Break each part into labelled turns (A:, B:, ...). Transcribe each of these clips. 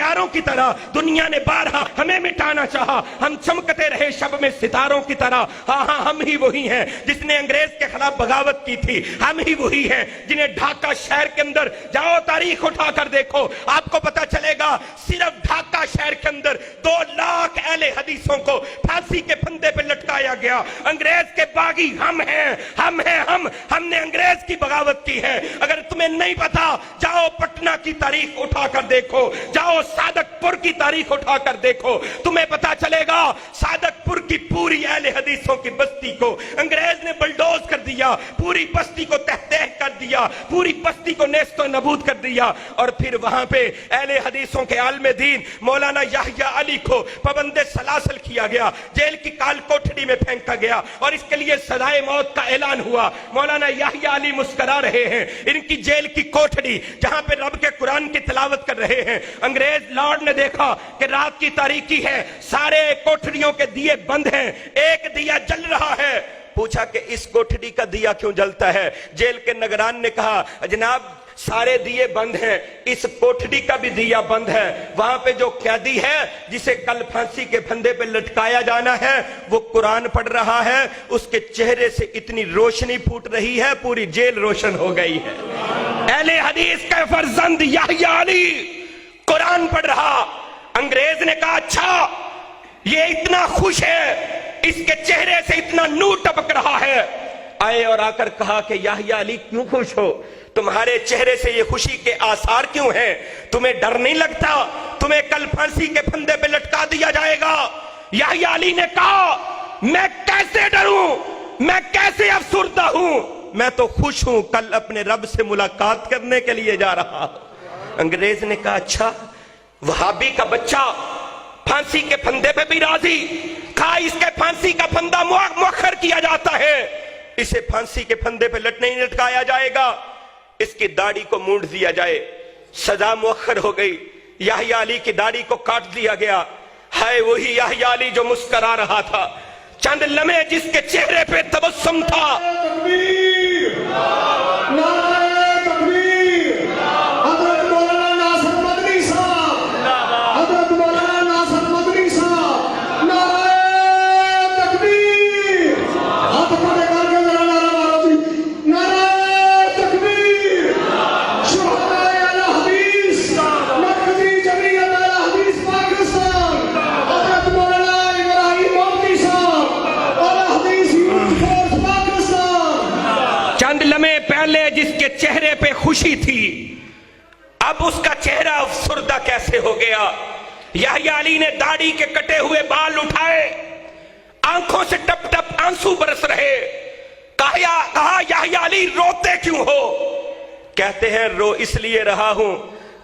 A: ستاروں کی طرح دنیا نے بارہا ہمیں مٹانا چاہا، ہم چمکتے رہے شب میں ستاروں کی طرح۔ ہاں ہاں ہم ہی وہی ہیں جس نے انگریز کے خلاف بغاوت کی تھی، ہم ہی وہی ہیں جنہیں ڈھاکہ شہر کے اندر جاؤ تاریخ اٹھا کر دیکھو، آپ کو پتا چلے گا صرف ڈھاکہ شہر کے اندر 2 لاکھ اہل حدیثوں کو پھانسی کے پھندے پہ لٹکایا گیا۔ انگریز کے باغی ہم ہیں، ہم نے انگریز کی بغاوت کی ہے۔ اگر تمہیں نہیں پتا جاؤ پٹنہ کی تاریخ اٹھا کر دیکھو، جاؤ صادق پور کی تاریخ اٹھا کر دیکھو، تمہیں پتا چلے گا صادق پور کی پوری اہل حدیثوں کی بستی کو انگریز نے بلڈوز کر دیا، پوری بستی کو تہہ تہہ کر دیا، پوری بستی کو نیست و نابود کر دیا، اور پھر وہاں پہ اہل حدیثوں کے عالم دین مولانا یحییٰ علی کو پابند سلاسل کیا گیا، جیل کی کال کوٹھڑی میں پھینکا گیا، اور اس کے لیے سزائے موت کا اعلان ہوا۔ مولانا یحییٰ علی مسکرا رہے ہیں، ان کی جیل کی کوٹھڑی جہاں پہ رب کے قرآن کی تلاوت کر رہے ہیں، انگریز لارڈ نے دیکھا کہ رات کی تاریکی ہے، سارے کوٹھڑیوں کے دیے بند ہیں، ایک دیا جل رہا ہے۔ پوچھا کہ اس کوٹھڑی کا دیا کیوں جلتا ہے؟ جیل کے نگران نے کہا جناب سارے دیے بند ہیں، اس کوٹھڑی کا بھی دیا بند ہے، وہاں پہ جو قیدی ہے جسے کل پھانسی کے پھندے پہ لٹکایا جانا ہے وہ قرآن پڑھ رہا ہے، اس کے چہرے سے اتنی روشنی پھوٹ رہی ہے پوری جیل روشن ہو گئی ہے۔ اہل حدیث کا فرزند یحییٰ علی قرآن پڑھ رہا۔ انگریز نے کہا اچھا یہ اتنا خوش ہے، اس کے چہرے سے اتنا نور ٹپک رہا ہے، آئے اور آ کر کہا کہ یحییٰ علی کیوں خوش ہو؟ تمہارے چہرے سے یہ خوشی کے آثار کیوں ہیں؟ تمہیں ڈر نہیں لگتا تمہیں کل پھانسی کے پھندے پہ لٹکا دیا جائے گا؟ یحییٰ علی نے کہا میں کیسے ڈروں، میں کیسے افسردہ ہوں، میں تو خوش ہوں، کل اپنے رب سے ملاقات کرنے کے لیے جا رہا۔ انگریز نے کہا اچھا وہابی کا بچہ پھانسی کے پھندے پہ بھی راضی، کہا اس کے پھانسی کا پھندا مؤخر کیا جاتا ہے، اسے پھانسی کے پھندے پہ نہیں لٹکایا جائے گا، اس کی داڑھی کو مونڈ دیا جائے، سزا مؤخر ہو گئی، یحییٰ علی کی داڑھی کو کاٹ دیا گیا۔ ہائے وہی یحییٰ علی جو مسکرا رہا تھا، چند لمحے جس کے چہرے پہ تبسم تھا۔ جس کے چہرے پہ خوشی تھی اب اس کا چہرہ افسردہ کیسے ہو گیا؟ یحییٰ علی نے داڑھی کے کٹے ہوئے بال اٹھائے، آنکھوں سے ٹپ ٹپ آنسو برس رہے، کہا یحییٰ علی روتے کیوں ہو؟ کہتے ہیں رو اس لیے رہا ہوں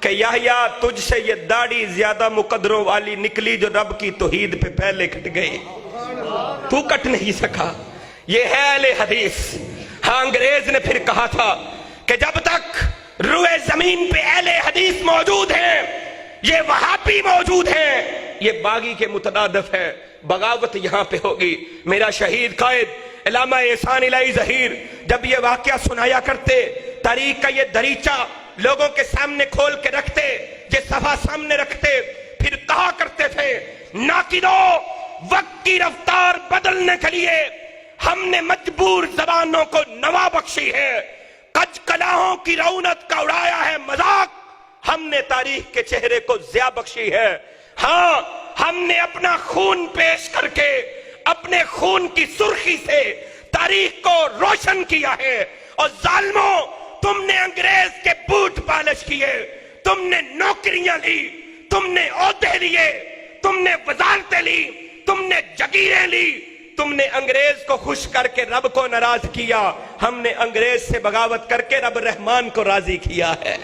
A: کہ یحییٰ تجھ سے یہ داڑھی زیادہ مقدروں والی نکلی جو رب کی توحید پہ پہلے کٹ گئی، تو کٹ نہیں سکا۔ یہ ہے اہل حدیث۔ ہاں انگریز نے پھر کہا تھا کہ جب تک روئے زمین پہ اہل حدیث موجود ہیں، یہ وہابی موجود ہیں، یہ باغی کے مترادف ہے، بغاوت یہاں پہ ہوگی۔ میرا شہید قائد علامہ احسان الہی ظہیر جب یہ واقعہ سنایا کرتے، تاریخ کا یہ دریچہ لوگوں کے سامنے کھول کے رکھتے، یہ صفحہ سامنے رکھتے، پھر کہا کرتے تھے ناقدو وقت کی رفتار بدلنے کے لیے ہم نے مجبور زبانوں کو نوا بخشی ہے، کج کلاہوں کی رونت کا اڑایا ہے مذاق، ہم نے تاریخ کے چہرے کو ضیاء بخشی ہے۔ ہاں ہم نے اپنا خون پیش کر کے اپنے خون کی سرخی سے تاریخ کو روشن کیا ہے، اور ظالموں تم نے انگریز کے بوٹ پالش کیے، تم نے نوکریاں لی، تم نے عہدے لیے، تم نے وزارتیں لی، تم نے جگیریں لی، تم نے انگریز کو خوش کر کے رب کو ناراض کیا، ہم نے انگریز سے بغاوت کر کے رب رحمان کو راضی کیا ہے۔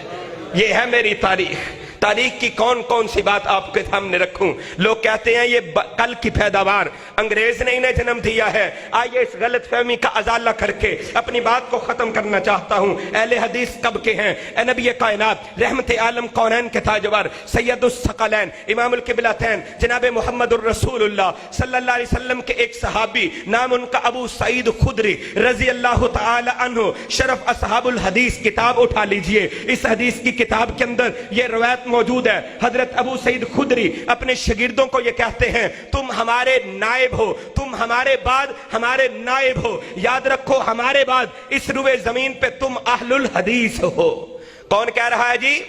A: یہ ہے میری تاریخ۔ تاریخ کی کون کون سی بات آپ کے سامنے رکھوں؟ لوگ کہتے ہیں یہ کل کی پیداوار انگریز نے انہیں جنم دیا ہے۔ آئیے اس غلط فہمی کا ازالہ کر کے اپنی بات کو ختم کرنا چاہتا ہوں۔ اہل حدیث کب کے ہیں؟ اے نبی کائنات رحمت عالم کونین کے تاجور سید الثقلین امام القبلتین جناب محمد الرسول اللہ صلی اللہ علیہ وسلم کے ایک صحابی نام ان کا ابو سعید خدری رضی اللہ تعالی عنہ، شرف اصحاب الحدیث کتاب اٹھا لیجئے۔ اس حدیث کی کتاب کے اندر یہ روایت موجود ہے. حضرت ابو سعید خدری اپنے شاگردوں کو یہ کہتے ہیں تم ہمارے نائب ہو, تم ہمارے بعد ہمارے نائب ہو, یاد رکھو ہمارے بعد اس روئے زمین پہ تم اہل الحدیث ہو. کون کہہ رہا ہے جی؟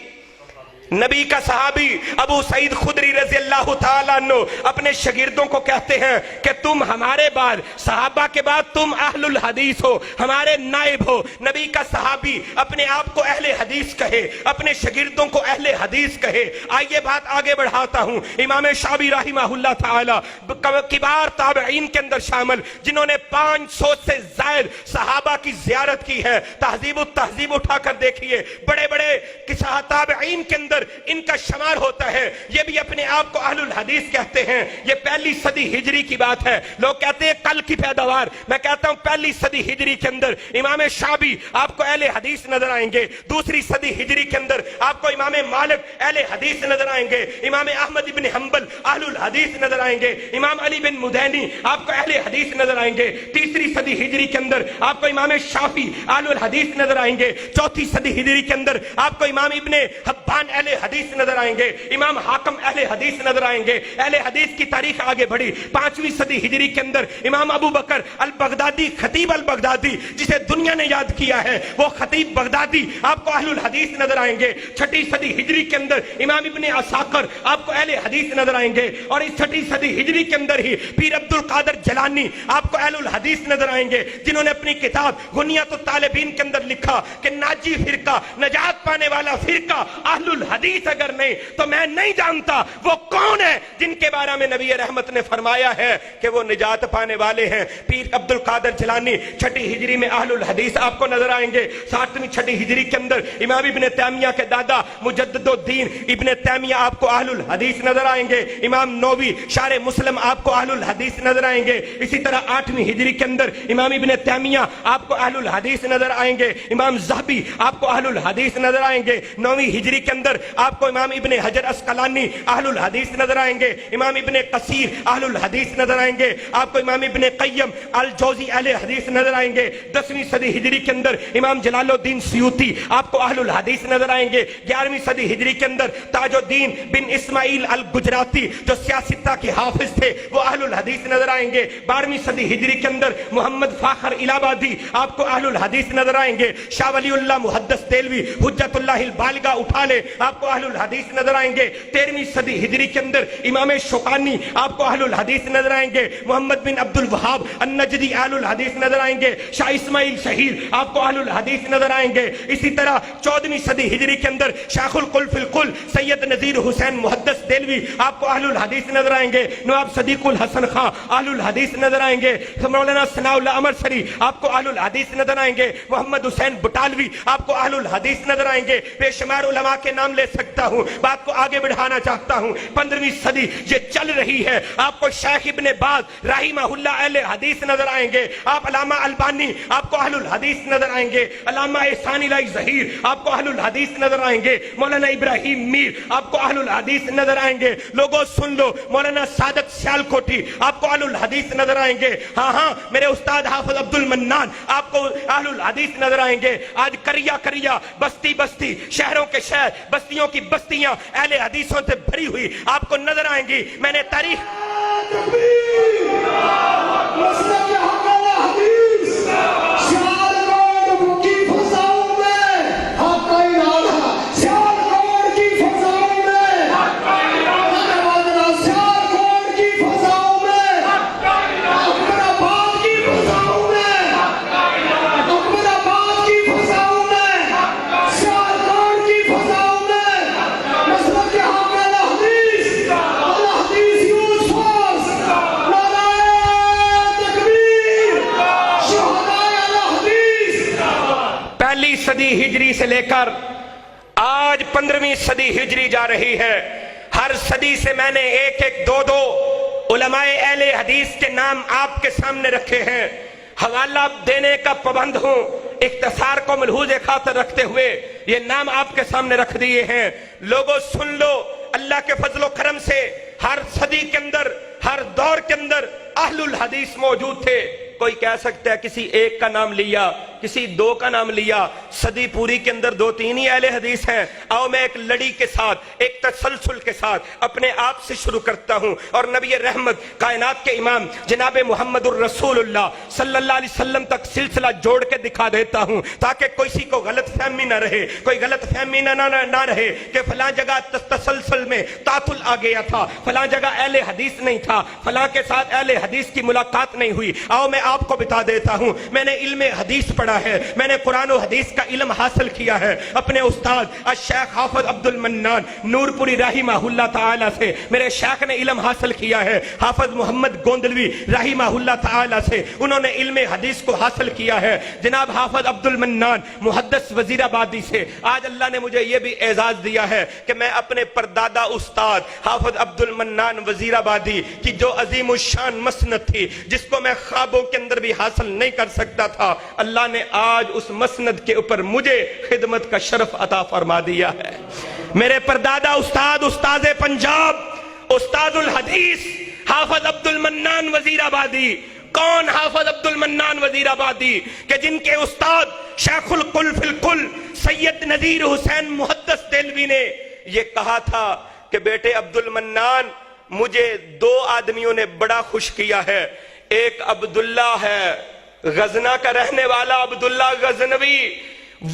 A: نبی کا صحابی ابو سعید خدری رضی اللہ تعالیٰ عنہ اپنے شاگردوں کو کہتے ہیں کہ تم ہمارے بعد, صحابہ کے بعد تم اہل الحدیث ہو, ہمارے نائب ہو. نبی کا صحابی اپنے آپ کو اہل حدیث کہے, اپنے شاگردوں کو اہل حدیث کہے. آئیے بات آگے بڑھاتا ہوں. امام شعبی رحمہ اللہ تعالیٰ کبار تابعین کے اندر شامل, جنہوں نے 500 سے زائد صحابہ کی زیارت کی ہے. تہذیب التہذیب اٹھا کر دیکھیے, بڑے بڑے تابعین کے اندر ان کا شمار ہوتا ہے. یہ بھی اپنے آپ کو اہل الحدیث کہتے ہیں. یہ پہلی صدی ہجری کی بات ہے. لوگ کہتے ہیں کل کی پیداوار, میں کہتا ہوں پہلی صدی ہجری کے اندر امام شعبی آپ کو اہل حدیث نظر آئیں گے. دوسری صدی ہجری کے اندر آپ کو امام مالک اہل حدیث نظر آئیں گے. امام احمد بن حنبل اہل الحدیث نظر آئیں گے. امام علی بن مدینی آپ کو اہل حدیث نظر آئیں گے. تیسری صدی ہجری کے اندر آپ کو امام شافعی اہل الحدیث نظر آئیں گے. چوتھی صدی ہجری کے اندر آپ کو امام ابن حبان اہل حدیث نظر آئیں گے. امام حاکم اہل حدیث نظر آئیں گے. اہل حدیث کی تاریخ آگے بڑھی. 5ویں صدی ہجری کے اندر امام ابو بکر البغدادی, خطیب البغدادی جسے دنیا نے یاد کیا ہے, وہ خطیب بغدادی آپ کو اہل الحدیث نظر آئیں گے. 6ٹھی صدی ہجری کے اندر امام ابن عساکر آپ کو اہل حدیث نظر آئیں گے. اور اس 6ٹھی صدی ہجری کے اندر ہی پیر عبد القادر جیلانی آپ کو اہل الحدیث نظر آئیں گے, جنہوں نے اپنی کتاب غنیۃ الطالبین کے اندر لکھا کہ ناجی فرقہ, نجات پانے والا فرقہ اہل الحدیث اگر نہیں تو میں نہیں جانتا وہ کون ہے جن کے بارے میں نبی رحمت نے فرمایا ہے کہ وہ نجات پانے والے ہیں. پیر عبد القادر جیلانی 6ٹھی ہجری میں اہل الحدیث آپ کو نظر آئیں گے. 7ویں 6ٹھی ہجری کے اندر امام ابن تیمیہ کے دادا مجدد الدین ابن تیمیہ آپ کو اہل الحدیث نظر آئیں گے. امام نووی شارح مسلم آپ کو اہل الحدیث نظر آئیں گے. اسی طرح 8ویں ہجری کے اندر امام ابن تیمیہ آپ کو اہل الحدیث نظر آئیں گے. امام ذہبی آپ کو اہل الحدیث نظر آئیں گے. 9ویں ہجری کے اندر آپ کو امام ابن حجر اسقلانی اہل الحدیث نظر آئیں گے. امام ابن کثیر اہل الحدیث نظر آئیں گے. آپ کو امام ابن قیم الجوزی اہل حدیث نظر آئیں گے. 10ویں صدی ہجری کے اندر امام جلال الدین سیوطی آپ کو اہل الحدیث نظر آئیں گے. 11ویں صدی ہجری کے اندر تاج الدین بن اسماعیل الگجراتی جو سیاستہ کے حافظ تھے وہ اہل الحدیث نظر آئیں گے. 12ویں صدی ہجری کے اندر محمد فاخر الہ آبادی آپ کو اہل الحدیث نظر آئیں گے. شاہ ولی اللہ محدث دہلوی حجت اللہ البالغہ اٹھا لے آپ کو اہل الحدیث نظر آئیں گے. 13ویں صدی ہجری کے اندر امام شوکانی آپ کو اہل الحدیث نظر آئیں گے. محمد بن عبد الوہاب النجدی اہل الحدیث نظر آئیں گے. شاہ اسماعیل شہیر آپ کو اہل الحدیث نظر آئیں گے. اسی طرح 14ویں صدی ہجری کے اندر شیخ القل فی القل سید نذیر حسین محدث دہلوی آپ کو اہل الحدیث نظر آئیں گے. نواب صدیق الحسن خان اہل الحدیث نظر آئیں گے. مولانا ثناء اللہ عمر سری آپ کو اہل الحدیث نظر آئیں گے. محمد حسین بٹالوی آپ کو اہل الحدیث نظر آئیں گے. بے شمار علماء کے نام لے سکتا ہوں, بات کو آگے بڑھانا چاہتا ہوں. 15ویں صدی یہ چل رہی ہے, آپ کو شیخ ابن باز رحمہ اللہ اہل حدیث نظر آئیں گے. آپ علامہ البانی آپ کو اہل الحدیث نظر آئیں گے. علامہ احسان الہی ظہیر آپ کو اہل الحدیث نظر آئیں گے. مولانا ابراہیم میر آپ کو اہل الحدیث نظر آئیں گے. لوگوں سن لو, مولانا صادق سیالکوٹی آپ کو اہل الحدیث نظر آئیں گے. ہاں میرے استاد حافظ عبد المنان آپ کو اہل الحدیث نظر آئیں گے. آج کریا کریا, بستی بستی, شہروں کے شہر, بستیوں کی بستیاں اہل حدیثوں سے بھری ہوئی آپ کو نظر آئیں گی. میں نے تاریخ صدی ہجری سے لے کر آج 15ویں صدی ہجری جا رہی ہے. ہر صدی سے میں نے ایک ایک دو علماء اہل حدیث کے نام آپ کے سامنے رکھے ہیں. حوالہ دینے کا پابند ہوں, اختصار کو ملحوظ خاطر رکھتے ہوئے یہ نام آپ کے سامنے رکھ دیے ہیں. لوگوں سن لو, اللہ کے فضل و کرم سے ہر صدی کے اندر, ہر دور کے اندر اہل الحدیث موجود تھے. کوئی کہہ سکتا ہے کسی ایک کا نام لیا, کسی دو کا نام لیا، صدی پوری کے اندر 2-3 ہی اہل حدیث ہیں۔ آؤ میں ایک لڑی کے ساتھ، ایک تسلسل کے ساتھ اپنے آپ سے شروع کرتا ہوں اور نبی رحمت کائنات کے امام جناب محمد الرسول اللہ صلی اللہ علیہ وسلم تک سلسلہ جوڑ کے دکھا دیتا ہوں، تاکہ کسی کو غلط فہمی نہ رہے، کوئی غلط فہمی نہ رہے کہ فلاں جگہ تسلسل میں تعطل آ گیا تھا، فلاں جگہ اہل حدیث نہیں تھا، فلاں کے ساتھ اہل حدیث کی ملاقات نہیں ہوئی۔ آؤ میں آپ کو بتا دیتا ہوں، میں نے علم حدیث پڑھا ہے، میں نے قرآن و حدیث کا علم حاصل کیا ہے اپنے استاد الشیخ حافظ عبد المنان نور پوری رحمہ اللہ تعالی سے۔ میرے شیخ نے علم حاصل کیا ہے حافظ محمد گوندلوی رحمہ اللہ تعالی سے، انہوں نے علم حدیث کو حاصل کیا ہے جناب حافظ عبد المنان محدث وزیر آبادی سے۔ آج اللہ نے مجھے یہ بھی اعزاز دیا ہے کہ میں اپنے پردادا استاد حافظ عبد المنان وزیر آبادی کی جو عظیم الشان مسند تھی، جس کو میں خوابوں کے اندر بھی حاصل نہیں کر سکتا تھا، اللہ نے آج اس مسند کے اوپر مجھے خدمت کا شرف عطا فرما دیا ہے۔ میرے پردادا استاد، استاد پنجاب، استاد الحدیث حافظ عبد المنان وزیر آبادی۔ کون حافظ عبد المنان وزیر آبادی؟ کہ جن کے استاد شیخ القل فی القل سید نذیر حسین محدث دہلوی نے یہ کہا تھا کہ بیٹے عبد المنان، مجھے 2 آدمیوں نے بڑا خوش کیا ہے، ایک عبداللہ ہے غزنہ کا رہنے والا عبداللہ غزنوی،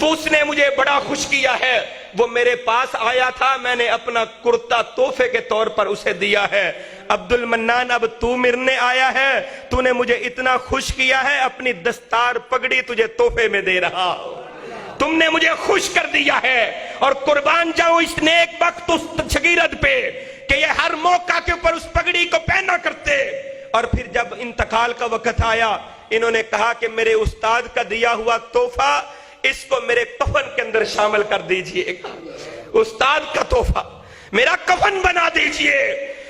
A: وہ اس نے مجھے بڑا خوش کیا ہے، وہ میرے پاس آیا تھا، میں نے اپنا کرتا تحفے کے طور پر اسے دیا ہے۔ عبد المنان، اب تو مرنے آیا ہے، تو نے مجھے اتنا خوش کیا ہے، اپنی دستار پگڑی تجھے تحفے میں دے رہا ہوں، تم نے مجھے خوش کر دیا ہے۔ اور قربان جاؤں اس نیک وقت اس شگیرد پہ کہ یہ ہر موقع کے اوپر اس پگڑی کو پہنا کرتے، اور پھر جب انتقال کا وقت آیا انہوں نے کہا کہ میرے استاد کا دیا ہوا تحفہ اس کو میرے کفن کے اندر شامل کر دیجئے گا، استاد کا تحفہ میرا کفن بنا دیجئے۔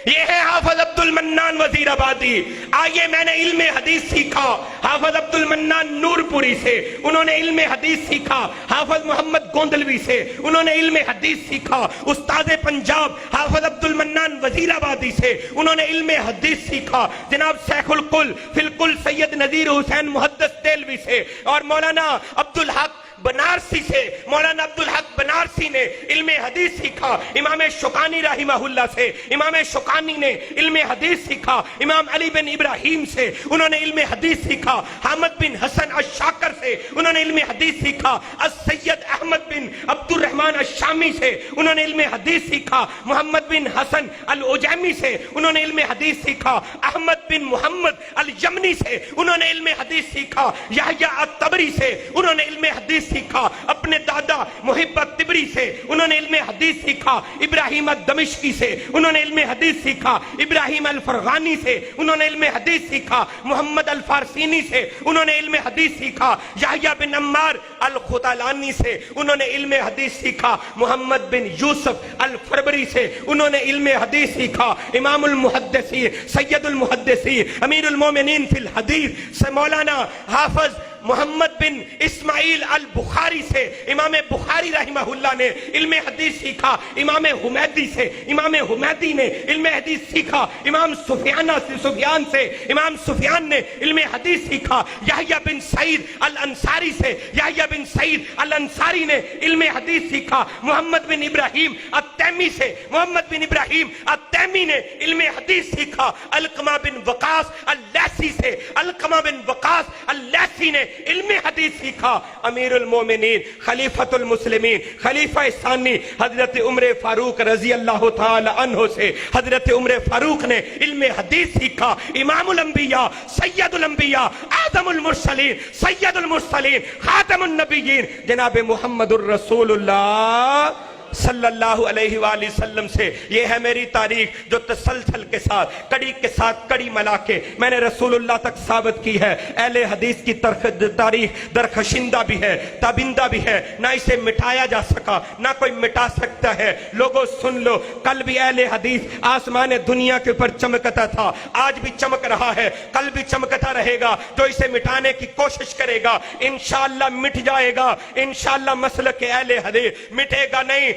A: یہ ہے حافظ عبد المنان وزیر آبادی۔ آئیے، میں نے علم حدیث سیکھا حافظ عبد المنان نور پوری سے، انہوں نے علم حدیث سیکھا حافظ محمد گوندلوی سے، انہوں نے علم حدیث سیکھا استاد پنجاب حافظ عبد المنان وزیر آبادی سے، انہوں نے علم حدیث سیکھا جناب شیخ القل فی القل سید نذیر حسین محدث دہلوی سے، اور مولانا عبدالحق بنارسی سے، مولانا عبدالحق بنارسی نے علم حدیث سیکھا امام شوکانی رحمہ اللہ سے، امام شوکانی نے علم حدیث سیکھا امام علی بن ابراہیم سے، انہوں نے علم حدیث سیکھا حامد بن حسن الشاکر سے، انہوں نے علم حدیث سیکھا السید احمد بن عبد الرحمن الشامی سے، انہوں نے علم حدیث سیکھا محمد بن حسن العجیمی سے، انہوں نے علم حدیث سیکھا احمد بن محمد الیمنی سے، انہوں نے علم حدیث سیکھا یحییٰ الطبری سے، انہوں نے علم حدیث سیکھا اپنے دادا محب الطبری سے، انہوں نے علم حدیث سیکھا ابراہیم الدمشقی سے، انہوں نے علم حدیث سیکھا ابراہیم الفرغانی سے، انہوں نے علم حدیث سیکھا محمد الفارسینی سے، انہوں نے علم حدیث سیکھا یحییٰ بن عمار الخطالانی سے، انہوں نے علم حدیث سیکھا محمد بن یوسف الفربری سے، انہوں نے علم حدیث سیکھا امام المحدثین سید المحدثین امیر المومنین فی الحدیث سے مولانا حافظ محمد بن اسماعیل البخاری سے، امام بخاری رحمہ اللہ نے علم حدیث سیکھا امام حمیدی سے، امام حمیدی نے علم حدیث سیکھا امام سفیان سے، امام سفیان نے علم حدیث سیکھا یحییٰ بن سعید الانصاری سے، یحییٰ بن سعید الانصاری نے علم حدیث سیکھا محمد بن ابراہیم التیمی سے، محمد بن ابراہیم التیمی نے علم حدیث سیکھا علقمہ بن وقاص اللیثی سے، علقمہ بن وقاص اللیثی نے علم حدیث سیکھا امیر المومنین خلیفۃ المسلمین خلیفہ ثانی حضرت عمر فاروق رضی اللہ تعالی عنہ سے، حضرت عمر فاروق نے علم حدیث سیکھا امام الانبیاء سید الانبیاء اعظم المرسلین سید المرسلین خاتم النبیین جناب محمد الرسول اللہ صلی اللہ علیہ وآلہ وسلم سے۔ یہ ہے میری تاریخ جو تسلسل کے ساتھ کڑی ملا کے میں نے رسول اللہ تک ثابت کی ہے۔ اہل حدیث کی تاریخ درخشندہ بھی ہے، تابندہ بھی ہے، نہ اسے مٹایا جا سکا نہ کوئی مٹا سکتا ہے۔ لوگوں سن لو، کل بھی اہل حدیث آسمان دنیا کے اوپر چمکتا تھا، آج بھی چمک رہا ہے، کل بھی چمکتا رہے گا۔ جو اسے مٹانے کی کوشش کرے گا انشاءاللہ مٹ جائے گا، انشاءاللہ مسلک اہل حدیث مٹے گا نہیں۔